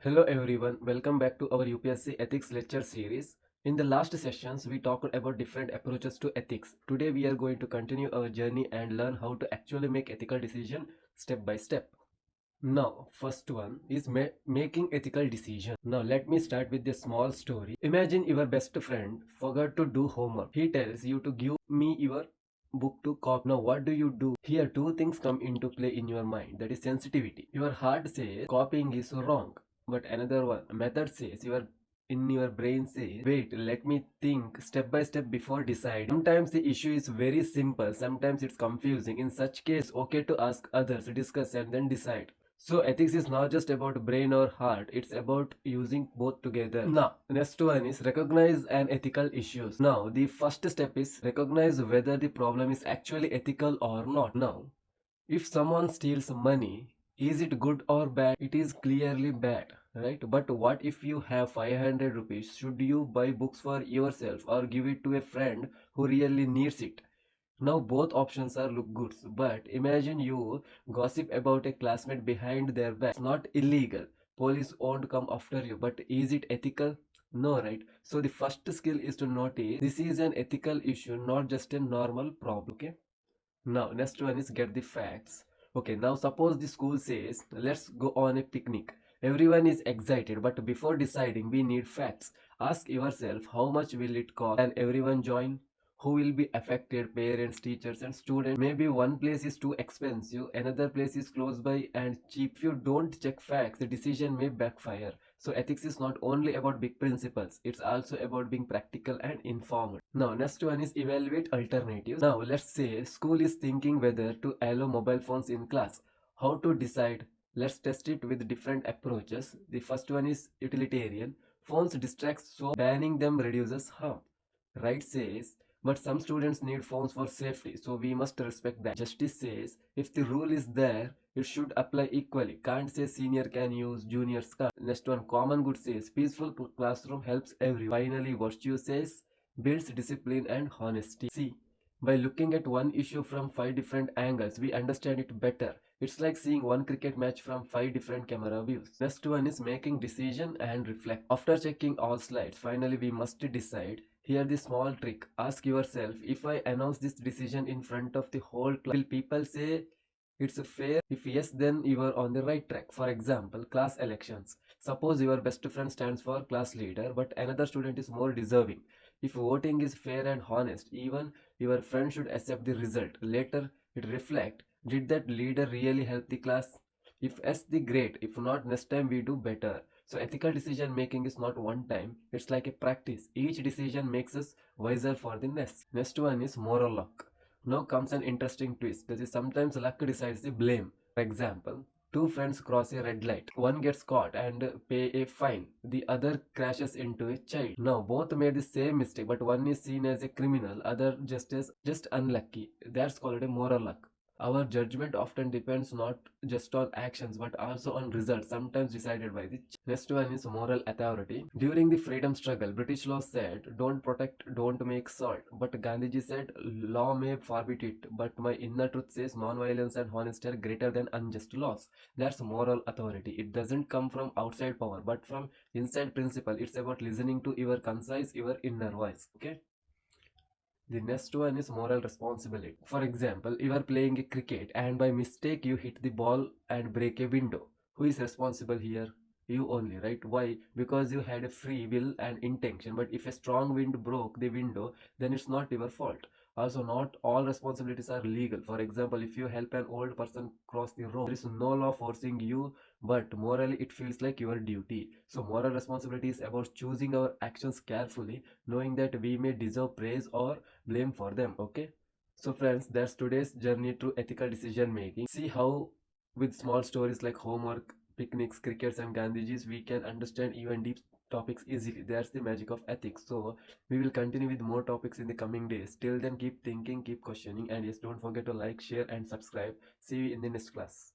Hello everyone, welcome back to our UPSC Ethics lecture series. In the last sessions, we talked about different approaches to ethics. Today we are going to continue our journey and learn how to actually make ethical decision step by step. Now, first one is making ethical decision. Now, let me start with a small story. Imagine your best friend forgot to do homework. He tells you to give me your book to copy. Now, what do? Here, two things come into play in your mind. That is sensitivity. Your heart says copying is wrong, but another one method says your brain says, wait, let me think step by step before deciding. Sometimes the issue is very simple, sometimes it's confusing. In such case, okay to ask others, discuss and then decide. So ethics is not just about brain or heart, it's about using both together. Now, next one is recognize an ethical issues. Now, the first step is recognize whether the problem is actually ethical or not. Now, if someone steals money, is it good or bad? It is clearly bad, right? But what if you have 500 rupees? Should you buy books for yourself or give it to a friend who really needs it? Now both options are look good, but imagine you gossip about a classmate behind their back. It's not illegal. Police won't come after you, but is it ethical? No, right? So the first skill is to notice this is an ethical issue, not just a normal problem. Okay. Now next one is get the facts. Okay, now suppose the school says let's go on a picnic. Everyone is excited, but before deciding we need facts. Ask yourself how much will it cost and everyone join? Who will be affected? Parents, teachers and students. Maybe one place is too expensive, another place is close by and cheap. If you don't check facts, the decision may backfire. So ethics is not only about big principles, it's also about being practical and informed. Now next one is evaluate alternatives. Now let's say school is thinking whether to allow mobile phones in class. How to decide? Let's test it with different approaches. The first one is utilitarian. Phones distract, so banning them reduces harm. Right says, but some students need phones for safety, so we must respect that. Justice says, if the rule is there, it should apply equally. Can't say senior can use, juniors can't. Next one, common good says, peaceful classroom helps everyone. Finally, virtue says, builds discipline and honesty. See, by looking at one issue from 5 different angles, we understand it better. It's like seeing one cricket match from 5 different camera views. Next one is making decision and reflect. After checking all slides, finally we must decide. Here the small trick. Ask yourself, if I announce this decision in front of the whole class, will people say it's fair? If yes, then you are on the right track. For example, class elections. Suppose your best friend stands for class leader, but another student is more deserving. If voting is fair and honest, even your friend should accept the result. Later, it reflect, did that leader really help the class? If yes, the great. If not, next time we do better. So ethical decision making is not one time, it's like a practice. Each decision makes us wiser for the next. Next one is moral luck. Now comes an interesting twist. That is sometimes luck decides the blame. For example, two friends cross a red light. One gets caught and pay a fine. The other crashes into a child. Now both made the same mistake, but one is seen as a criminal, other just unlucky. That's called a moral luck. Our judgment often depends not just on actions but also on results, sometimes decided by the next one is moral authority. During the freedom struggle, British law said, don't protect, don't make salt. But Gandhiji said, law may forbid it, but my inner truth says non-violence and honesty are greater than unjust laws. That's moral authority. It doesn't come from outside power, but from inside principle. It's about listening to your concise, your inner voice. Okay. The next one is moral responsibility. For example, you are playing a cricket and by mistake you hit the ball and break a window. Who is responsible here? You only, right? Why? Because you had a free will and intention. But if a strong wind broke the window, then it's not your fault. Also, not all responsibilities are legal. For example, if you help an old person cross the road, there is no law forcing you, but morally it feels like your duty. So moral responsibility is about choosing our actions carefully, knowing that we may deserve praise or blame for them. Okay, so friends, that's today's journey through ethical decision making. See how with small stories like homework, picnics, crickets and Gandhijis, we can understand even deep topics easily. That's the magic of ethics. So we will continue with more topics in the coming days. Till then, keep thinking, keep questioning, and yes, don't forget to like, share and subscribe. See you in the next class.